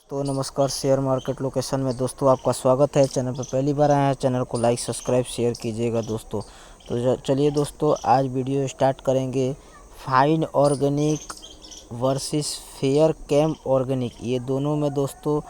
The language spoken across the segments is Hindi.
तो नमस्कार, शेयर मार्केट लोकेशन में दोस्तों आपका स्वागत है। चैनल पर पहली बार आए हैं, चैनल को लाइक सब्सक्राइब शेयर कीजिएगा दोस्तों। तो चलिए दोस्तों, आज वीडियो स्टार्ट करेंगे। फाइन ऑर्गेनिक वर्सेस फेयर कैम ऑर्गेनिक, ये दोनों में दोस्तों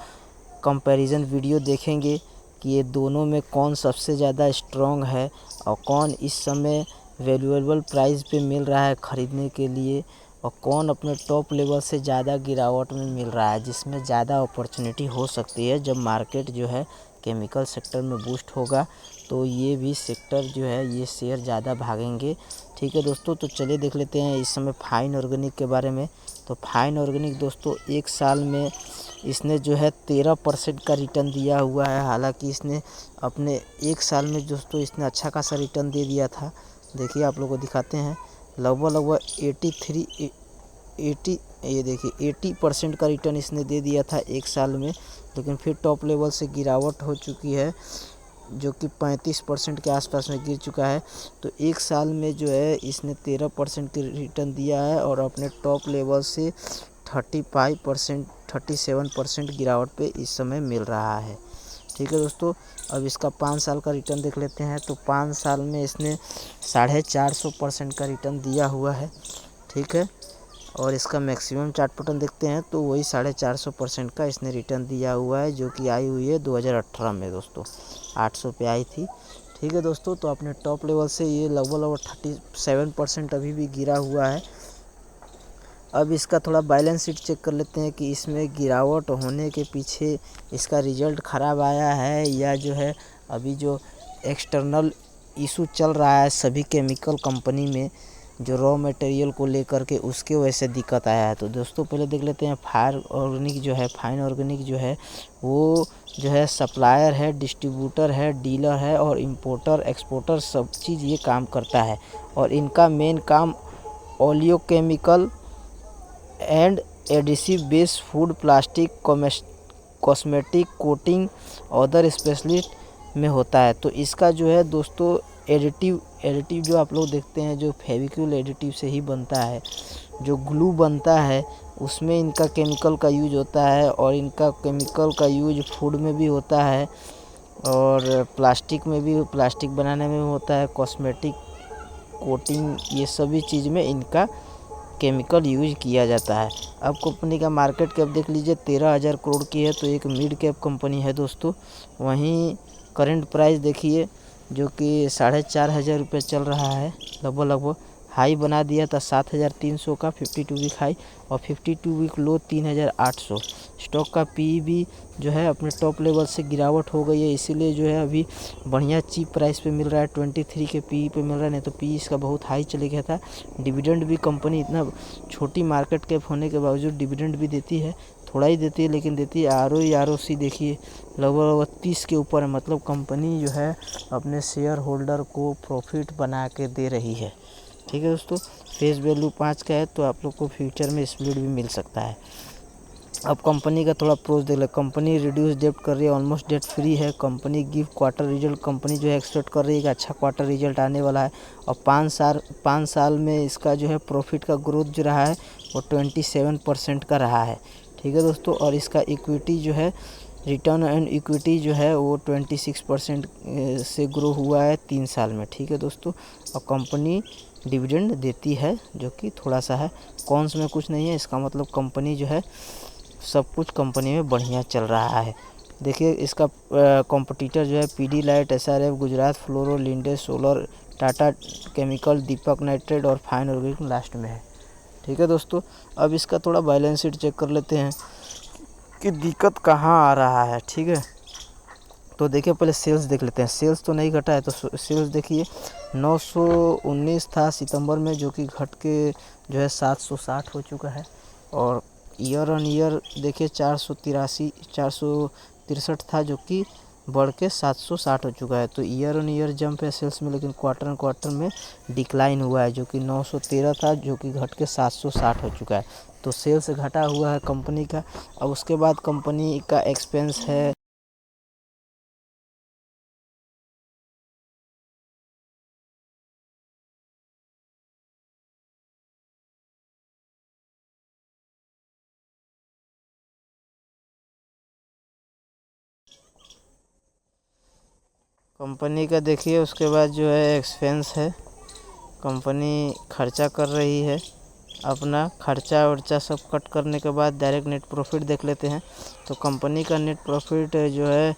कंपैरिजन वीडियो देखेंगे कि ये दोनों में कौन सबसे ज़्यादा स्ट्रॉन्ग है और कौन इस समय वैल्यूएबल प्राइस पे मिल रहा है ख़रीदने के लिए, और कौन अपने टॉप लेवल से ज़्यादा गिरावट में मिल रहा है, जिसमें ज़्यादा अपॉर्चुनिटी हो सकती है। जब मार्केट जो है केमिकल सेक्टर में बूस्ट होगा तो ये भी सेक्टर जो है, ये शेयर ज़्यादा भागेंगे। ठीक है दोस्तों, तो चलिए देख लेते हैं इस समय फाइन ऑर्गेनिक के बारे में। तो फाइन ऑर्गेनिक दोस्तों एक साल में इसने जो है 13% का रिटर्न दिया हुआ है। हालांकि इसने अपने एक साल में दोस्तों इसने अच्छा खासा रिटर्न दे दिया था। देखिए आप लोगों को दिखाते हैं, लगभग 80 ये देखिए 80% का रिटर्न इसने दे दिया था एक साल में। लेकिन फिर टॉप लेवल से गिरावट हो चुकी है जो कि 35% के आसपास में गिर चुका है। तो एक साल में जो है इसने 13% की रिटर्न दिया है और अपने टॉप लेवल से 35% 37% गिरावट पे इस समय मिल रहा है। ठीक है दोस्तों, अब इसका 5 साल का रिटर्न देख लेते हैं। तो 5 साल में इसने 450% का रिटर्न दिया हुआ है। ठीक है, और इसका मैक्सिमम चार्ट पैटर्न देखते हैं तो वही 450% का इसने रिटर्न दिया हुआ है, जो कि आई हुई है 2018 में दोस्तों, 800 पे आई थी। ठीक है दोस्तों, तो अपने टॉप लेवल से ये लगभग 37% अभी भी गिरा हुआ है। अब इसका थोड़ा बैलेंस शीट चेक कर लेते हैं कि इसमें गिरावट होने के पीछे इसका रिजल्ट ख़राब आया है या जो है अभी जो एक्सटर्नल इशू चल रहा है सभी केमिकल कंपनी में, जो रॉ मटेरियल को लेकर के, उसके वजह से दिक्कत आया है। तो दोस्तों पहले देख लेते हैं फाइन ऑर्गेनिक जो है वो जो है सप्लायर है, डिस्ट्रीब्यूटर है, डीलर है और इंपोर्टर एक्सपोर्टर सब चीज़ ये काम करता है। और इनका मेन काम oleochemical and adhesive base food, plastic, cosmetic, coating, other specialist में होता है। तो इसका जो है दोस्तों एडिटिव जो आप लोग देखते हैं, जो फेविक्विक एडिटिव से ही बनता है, जो ग्लू बनता है उसमें इनका केमिकल का यूज होता है। और इनका केमिकल का यूज फूड में भी होता है और प्लास्टिक में भी, प्लास्टिक बनाने में होता है, कॉस्मेटिक, कोटिंग, ये सभी चीज़ में इनका केमिकल यूज किया जाता है। अब कंपनी का मार्केट कैप देख लीजिए, 13,000 करोड़ की है, तो एक मिड कैप कंपनी है दोस्तों। वहीं करंट प्राइस देखिए जो कि 4,500 रुपये चल रहा है लगभग। हाई बना दिया था 7,300 का 52 वीक हाई, और 52 वीक लो 3,800। स्टॉक का पी भी जो है अपने टॉप लेवल से गिरावट हो गई है, इसीलिए जो है अभी बढ़िया चीप प्राइस पे मिल रहा है। 23 के पी पे मिल रहा है, नहीं तो पी इसका बहुत हाई चले गया था। डिविडेंड भी कंपनी इतना छोटी मार्केट कैप होने के बावजूद डिविडेंड भी देती है, थोड़ा ही देती है लेकिन देती है। ROC देखिए लगभग 30 के ऊपर है, मतलब कंपनी जो है अपने शेयर होल्डर को प्रॉफिट बना के दे रही है। ठीक है दोस्तों, फेस वैल्यू 5 का है, तो आप लोग को फ्यूचर में स्प्लिट भी मिल सकता है। अब कंपनी का थोड़ा प्रोज देख ले। कंपनी रिड्यूस डेट कर रही है, ऑलमोस्ट डेट फ्री है। Company give quarter result, company जो है एक्सपेक्ट कर रही है कि अच्छा क्वार्टर रिजल्ट आने वाला है। और 5 साल में इसका जो है प्रॉफिट का ग्रोथ जो रहा है वो 27% का रहा है। ठीक है दोस्तों, और इसका इक्विटी जो है, रिटर्न एंड इक्विटी जो है वो 26% से ग्रो हुआ है 3 साल में। ठीक है दोस्तों, और कंपनी डिविडेंड देती है जो कि थोड़ा सा है, कौन्स में कुछ नहीं है। इसका मतलब कंपनी जो है सब कुछ कंपनी में बढ़िया चल रहा है। देखिए इसका कॉम्पिटिटर जो है पीडीलाइट, SRF, गुजरात फ्लोरो, लिंडे सोलर, टाटा केमिकल, दीपक नाइट्रेट और फाइन ऑर्गेनिक लास्ट में है। ठीक है दोस्तों, अब इसका थोड़ा बैलेंस शीट चेक कर लेते हैं कि दिक्कत कहाँ आ रहा है। ठीक है, तो देखिए पहले सेल्स देख लेते हैं। सेल्स तो नहीं घटा है, तो सेल्स देखिए 919 था सितंबर में, जो कि घट के जो है 760 हो चुका है। और ईयर ऑन ईयर देखिए 463 था, जो कि बढ़ के 760 हो चुका है। तो ईयर ऑन ईयर जंप है सेल्स में, लेकिन क्वार्टर ऑन क्वार्टर में डिक्लाइन हुआ है, जो कि 913 था, जो कि घट के 760 हो चुका है। तो सेल्स घटा हुआ है कंपनी का। अब उसके बाद कंपनी का एक्सपेंस है कंपनी का देखिए उसके बाद जो है एक्सपेंस है, कंपनी खर्चा कर रही है। अपना खर्चा वर्चा सब कट करने के बाद डायरेक्ट नेट प्रॉफिट देख लेते हैं। तो कंपनी का नेट प्रॉफिट जो है,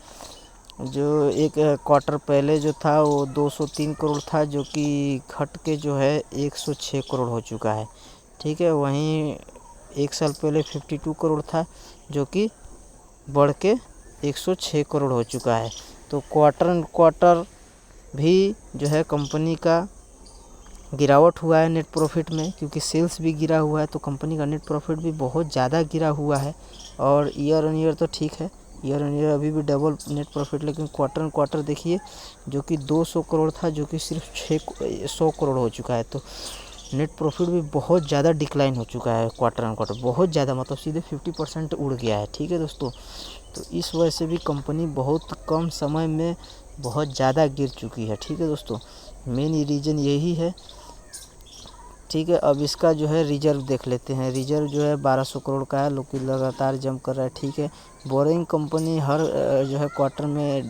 जो एक क्वार्टर पहले जो था वो 203 करोड़ था, जो कि घट के जो है 106 करोड़ हो चुका है। ठीक है, वहीं एक साल पहले 52 करोड़ था, जो कि बढ़ के 106 करोड़ हो चुका है। तो क्वार्टर भी जो है कंपनी का गिरावट हुआ है नेट प्रॉफिट में, क्योंकि सेल्स भी गिरा हुआ है, तो कंपनी का नेट प्रॉफिट भी बहुत ज़्यादा गिरा हुआ है। और ईयर ऑन ईयर तो ठीक है, ईयर ऑन ईयर अभी भी डबल नेट प्रॉफिट, लेकिन क्वार्टर देखिए जो कि 200 करोड़ था, जो कि सिर्फ 100 करोड़ हो चुका है। तो नेट प्रॉफिट भी बहुत ज़्यादा डिक्लाइन हो चुका है क्वार्टर ऑन क्वार्टर, बहुत ज़्यादा, मतलब सीधे 50% उड़ गया है। ठीक है दोस्तों, तो इस वजह से भी कंपनी बहुत कम समय में बहुत ज़्यादा गिर चुकी है। ठीक है दोस्तों, मेन रीज़न यही है। ठीक है, अब इसका जो है रिजर्व देख लेते हैं। रिजर्व जो है 1200 करोड़ का है, लोग लगातार जंप कर रहा है। ठीक है, बोरिंग कंपनी हर जो है क्वार्टर में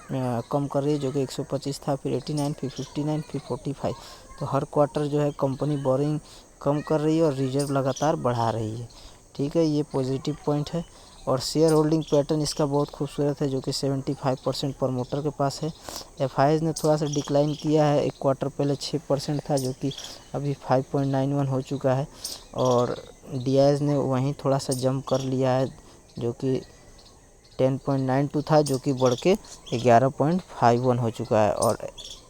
कम कर रही है, जो कि 125 था, फिर 89, फिर 59, फिर 45। तो हर क्वार्टर जो है कंपनी बोरिंग कम कर रही है और रिजर्व लगातार बढ़ा रही है। ठीक है, ये पॉजिटिव पॉइंट है। और शेयर होल्डिंग पैटर्न इसका बहुत खूबसूरत है, जो कि 75% प्रमोटर के पास है। एफआईआई ने थोड़ा सा डिक्लाइन किया है, एक क्वार्टर पहले 6% था, जो कि अभी 5.91 हो चुका है। और डीआईएस ने वहीं थोड़ा सा जंप कर लिया है, जो कि 10.92 था, जो कि बढ़ के 11.51 हो चुका है। और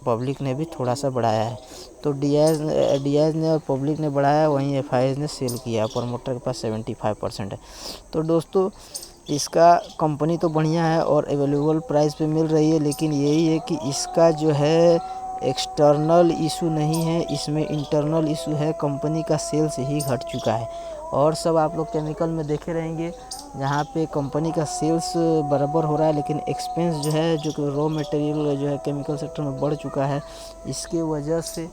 पब्लिक ने भी थोड़ा सा बढ़ाया है। तो डीआईएस ने और पब्लिक ने बढ़ाया, वहीं एफआईआई ने सेल किया। प्रमोटर के पास 75% है। तो दोस्तों, इसका कंपनी तो बढ़िया है और अवेलेबल प्राइस पे मिल रही है, लेकिन यही है कि इसका जो है एक्सटर्नल इशू नहीं है, इसमें इंटरनल इशू है। कंपनी का सेल्स ही घट चुका है। और सब आप लोग केमिकल में देखे रहेंगे, जहाँ पे कंपनी का सेल्स बराबर हो रहा है, लेकिन एक्सपेंस जो है, जो कि रॉ मटेरियल जो है केमिकल सेक्टर में बढ़ चुका है। इसके वजह से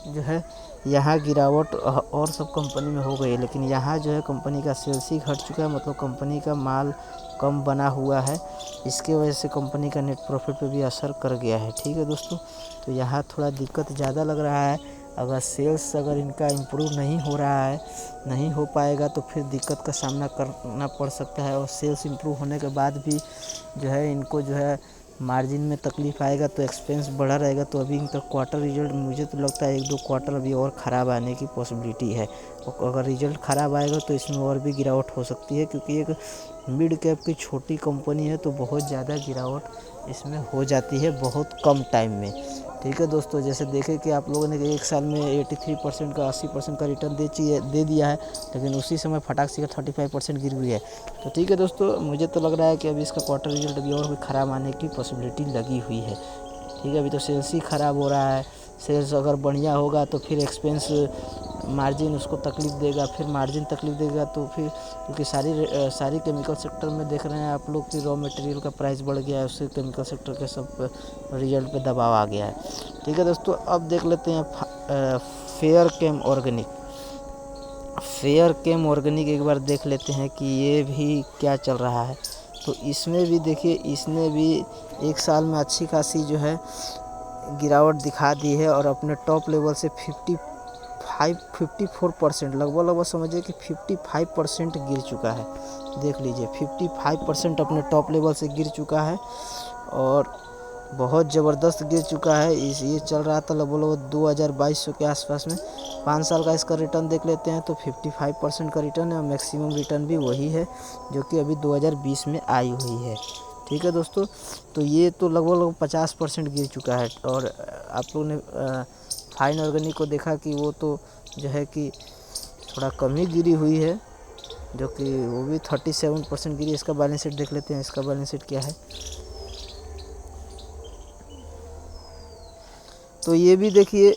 जो है यहाँ गिरावट और सब कंपनी में हो गई है, लेकिन यहाँ जो है कंपनी का सेल्स ही घट चुका है, मतलब कंपनी का माल कम बना हुआ है। इसके वजह से कंपनी का नेट प्रॉफिट पे भी असर कर गया है। ठीक है दोस्तों, तो यहाँ थोड़ा दिक्कत ज़्यादा लग रहा है। अगर सेल्स इनका इम्प्रूव नहीं हो रहा है, नहीं हो पाएगा, तो फिर दिक्कत का सामना करना पड़ सकता है। और सेल्स इम्प्रूव होने के बाद भी जो है इनको जो है मार्जिन में तकलीफ आएगा, तो एक्सपेंस बढ़ा रहेगा। तो अभी इनका क्वार्टर रिजल्ट मुझे तो लगता है 1-2 क्वार्टर अभी और ख़राब आने की पॉसिबिलिटी है। और अगर रिजल्ट ख़राब आएगा तो इसमें और भी गिरावट हो सकती है, क्योंकि एक मिड कैप की छोटी कंपनी है, तो बहुत ज़्यादा गिरावट इसमें हो जाती है बहुत कम टाइम में। ठीक है दोस्तों, जैसे देखें कि आप लोगों ने एक साल में 83% का 80% का रिटर्न दे दिया है, लेकिन उसी समय फटाक से 35% गिर हुई है। तो ठीक है दोस्तों, मुझे तो लग रहा है कि अभी इसका क्वार्टर रिजल्ट अभी और भी ख़राब आने की पॉसिबिलिटी लगी हुई है। ठीक है, अभी तो सेल्स ही ख़राब हो रहा है। सेल्स अगर बढ़िया होगा तो फिर एक्सपेंस मार्जिन उसको तकलीफ़ देगा, फिर मार्जिन तकलीफ़ देगा, तो फिर क्योंकि सारी केमिकल सेक्टर में देख रहे हैं आप लोग कि रॉ मटेरियल का प्राइस बढ़ गया है, उससे केमिकल सेक्टर के सब रिजल्ट पे दबाव आ गया है। ठीक है दोस्तों, अब देख लेते हैं फेयर केम ऑर्गेनिक एक बार देख लेते हैं कि ये भी क्या चल रहा है। तो इसमें भी देखिए, इसने भी एक साल में अच्छी खासी जो है गिरावट दिखा दी है, और अपने टॉप लेवल से 54% लगभग समझिए कि 55% गिर चुका है। देख लीजिए, 55% अपने टॉप लेवल से गिर चुका है और बहुत ज़बरदस्त गिर चुका है। ये चल रहा था लगभग 2200 के आसपास में। 5 साल का इसका रिटर्न देख लेते हैं, तो 55% का रिटर्न है, और मैक्सिमम रिटर्न भी वही है, जो कि अभी 2020 में आई हुई है। ठीक है दोस्तों, तो ये तो लगभग 50% गिर चुका है। और आप लोगों ने फाइन ऑर्गेनिक को देखा कि वो तो जो है कि थोड़ा कम ही गिरी हुई है, जो कि वो भी 37% गिरी। इसका बैलेंस शीट देख लेते हैं, इसका बैलेंस शीट क्या है। तो ये भी देखिए,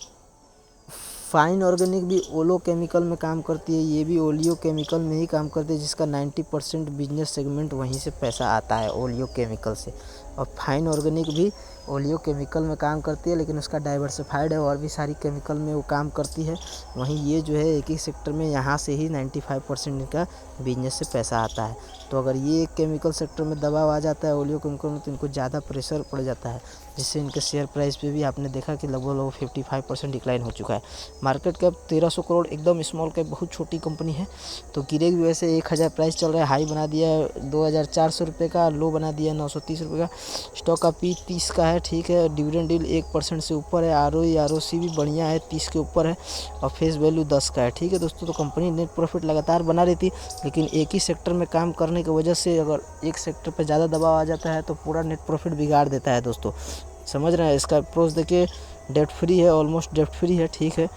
फाइन ऑर्गेनिक भी ओलो केमिकल में काम करती है, ये भी ओलियो केमिकल में ही काम करती है, जिसका 90% बिजनेस सेगमेंट वहीं से पैसा आता है, ओलियो केमिकल से। और फाइन ऑर्गेनिक भी ओलियो केमिकल में काम करती है, लेकिन उसका डाइवर्सिफाइड है, और भी सारी केमिकल में वो काम करती है। वहीं ये जो है एक ही सेक्टर में, यहाँ से ही 95% का बिजनेस से पैसा आता है। तो अगर ये केमिकल सेक्टर में दबाव आ जाता है ओलियो केमिकल में, तो इनको ज़्यादा प्रेशर पड़ जाता है, जिससे इनके शेयर प्राइस पे भी आपने देखा कि लगभग 55% डिक्लाइन हो चुका है। मार्केट कैप 1300 करोड़, एकदम स्मॉल कैप, बहुत छोटी कंपनी है। तो गिरेगी वैसे 1000 प्राइस चल रहा है, हाई बना दिया है 2400 रुपये का, लो बना दिया है 930 रुपये का। स्टॉक का पी 30 का है, ठीक है। डिविडेंड यील्ड 1% से ऊपर है। ROE भी बढ़िया है, 30 के ऊपर है। और फेस वैल्यू 10 का है, ठीक है दोस्तों। तो कंपनी नेट प्रॉफिट लगातार बना रही थी, लेकिन एक ही सेक्टर में काम करने की वजह से अगर एक सेक्टर पर ज़्यादा दबाव आ जाता है तो पूरा नेट प्रॉफिट बिगाड़ देता है दोस्तों, समझ रहे हैं। इसका अप्रोच देखिए, डेट फ्री है, ऑलमोस्ट डेट फ्री है, ठीक है।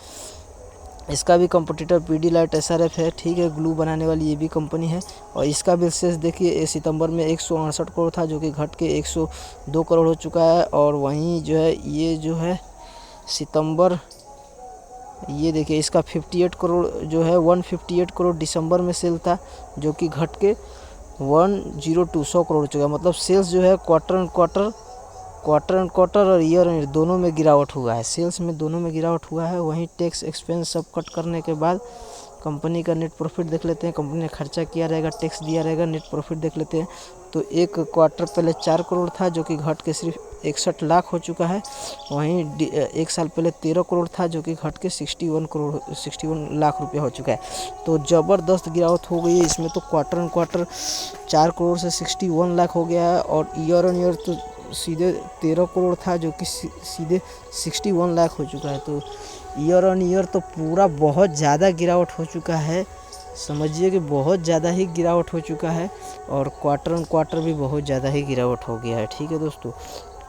इसका भी कंपटीटर पीडीलाइट SRF है, ठीक है। ग्लू बनाने वाली ये भी कंपनी है। और इसका भी सेल्स देखिए, सितंबर में 168 करोड़ था, जो कि घट के 102 करोड़ हो चुका है। और वहीं जो है ये जो है सितंबर, ये देखिए इसका 58 करोड़ जो है 158 करोड़ दिसंबर में सेल था, जो कि घट के 102 करोड़ हो चुका है। मतलब सेल्स जो है क्वार्टर एंड क्वार्टर और ईयर एंड दोनों में गिरावट हुआ है। सेल्स में दोनों में गिरावट हुआ है। वहीं टैक्स एक्सपेंस सब कट करने के बाद कंपनी का नेट प्रॉफिट देख लेते हैं। कंपनी ने खर्चा किया रहेगा, टैक्स दिया रहेगा, नेट प्रॉफिट देख लेते हैं। तो एक क्वार्टर पहले 4 करोड़ था, जो कि घट के सिर्फ 61 लाख हो चुका है। वहीं एक साल पहले 13 करोड़ था, जो कि घट के 61 लाख रुपया हो चुका है। तो ज़बरदस्त गिरावट हो गई है इसमें। तो क्वार्टर एंड क्वार्टर 4 करोड़ से 61 लाख हो गया है। और ईयर ऑन ईयर तो सीधे 13 करोड़ था, जो कि सीधे 61 लाख हो चुका है। तो ईयर ऑन ईयर तो पूरा बहुत ज़्यादा गिरावट हो चुका है, समझिए कि बहुत ज़्यादा ही गिरावट हो चुका है। और क्वार्टर ऑन क्वार्टर भी बहुत ज़्यादा ही गिरावट हो गया है, ठीक है दोस्तों।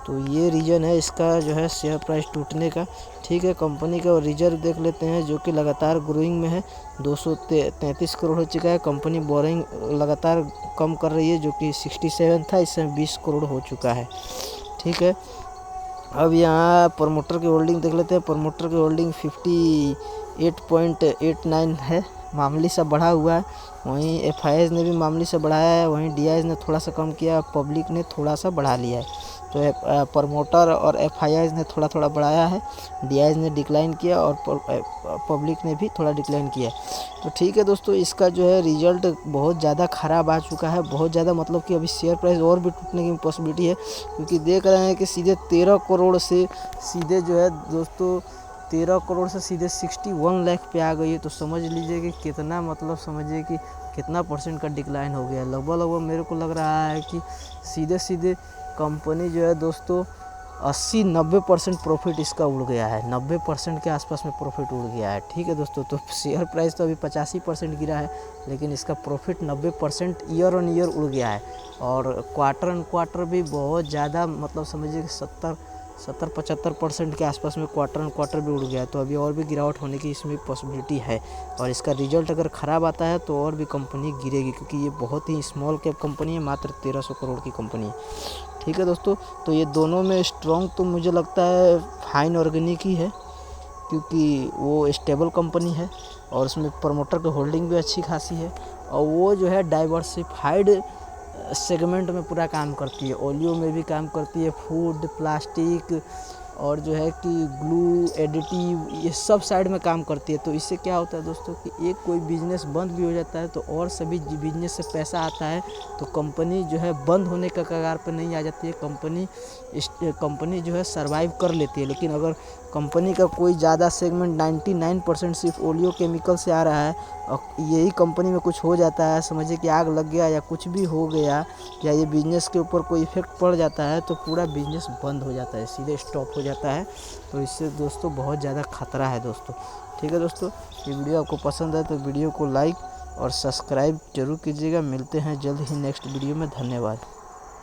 तो ये रीज़न है इसका जो है शेयर प्राइस टूटने का, ठीक है। कंपनी का रिजर्व देख लेते हैं, जो कि लगातार ग्रोइंग में है, 233 करोड़ हो चुका है। कंपनी बोरिंग लगातार कम कर रही है, जो कि 67 था, इसमें 20 करोड़ हो चुका है, ठीक है। अब यहाँ प्रमोटर की होल्डिंग देख लेते हैं। प्रमोटर की होल्डिंग 58.89 है, मामूली सा बढ़ा हुआ है। वहीं FIS ने भी मामूली सा बढ़ाया है, वहीं DIS ने थोड़ा सा कम किया, पब्लिक ने थोड़ा सा बढ़ा लिया है। तो प्रमोटर और FIS ने थोड़ा थोड़ा बढ़ाया है, DIS ने डिक्लाइन किया और पब्लिक ने भी थोड़ा डिक्लाइन किया। तो ठीक है दोस्तों, इसका जो है रिजल्ट बहुत ज़्यादा ख़राब आ चुका है, बहुत ज़्यादा, मतलब कि अभी शेयर प्राइस और भी टूटने की पॉसिबिलिटी है, क्योंकि देख रहे हैं कि सीधे 13 करोड़ से सीधे जो है दोस्तों 13 करोड़ से सीधे 61 लाख पे आ गई है। तो समझ लीजिए कि कितना, मतलब समझिए कि कितना % का डिक्लाइन हो गया है। लगभग मेरे को लग रहा है कि सीधे कंपनी जो है दोस्तों 80-90% प्रॉफिट इसका उड़ गया है, 90% के आसपास में प्रॉफिट उड़ गया है, ठीक है दोस्तों। तो शेयर प्राइस तो अभी 85% गिरा है, लेकिन इसका प्रॉफिट 90% ईयर ऑन ईयर उड़ गया है। और क्वार्टर एंड क्वार्टर भी बहुत ज़्यादा, मतलब समझिए कि 70-75% के आसपास में क्वार्टर एंड क्वार्टर भी उड़ गया है। तो अभी और भी गिरावट होने की इसमें पॉसिबिलिटी है। और इसका रिजल्ट अगर ख़राब आता है तो और भी कंपनी गिरेगी, क्योंकि ये बहुत ही स्मॉल कैप कंपनी है, मात्र 1300 करोड़ की कंपनी है, ठीक है दोस्तों। तो ये दोनों में स्ट्रॉन्ग तो मुझे लगता है फाइन ऑर्गेनिक ही है, क्योंकि वो स्टेबल कंपनी है और उसमें प्रमोटर की होल्डिंग भी अच्छी खासी है। और वो जो है डाइवर्सिफाइड सेगमेंट में पूरा काम करती है, ओलियो में भी काम करती है, फूड, प्लास्टिक और जो है कि ग्लू, एडिटिव, ये सब साइड में काम करती है। तो इससे क्या होता है दोस्तों कि एक कोई बिजनेस बंद भी हो जाता है तो और सभी बिजनेस से पैसा आता है, तो कंपनी जो है बंद होने का कगार पर नहीं आ जाती है, कंपनी जो है सर्वाइव कर लेती है। लेकिन अगर कंपनी का कोई ज़्यादा सेगमेंट 99% सिर्फ ओलियो केमिकल से आ रहा है और यही कंपनी में कुछ हो जाता है, समझिए कि आग लग गया या कुछ भी हो गया या ये बिज़नेस के ऊपर कोई इफेक्ट पड़ जाता है, तो पूरा बिज़नेस बंद हो जाता है, सीधे स्टॉप हो जाता है। तो इससे दोस्तों बहुत ज़्यादा खतरा है दोस्तों, ठीक है दोस्तों। ये वीडियो आपको पसंद है तो वीडियो को लाइक और सब्सक्राइब जरूर कीजिएगा। मिलते हैं जल्द ही नेक्स्ट वीडियो में, धन्यवाद।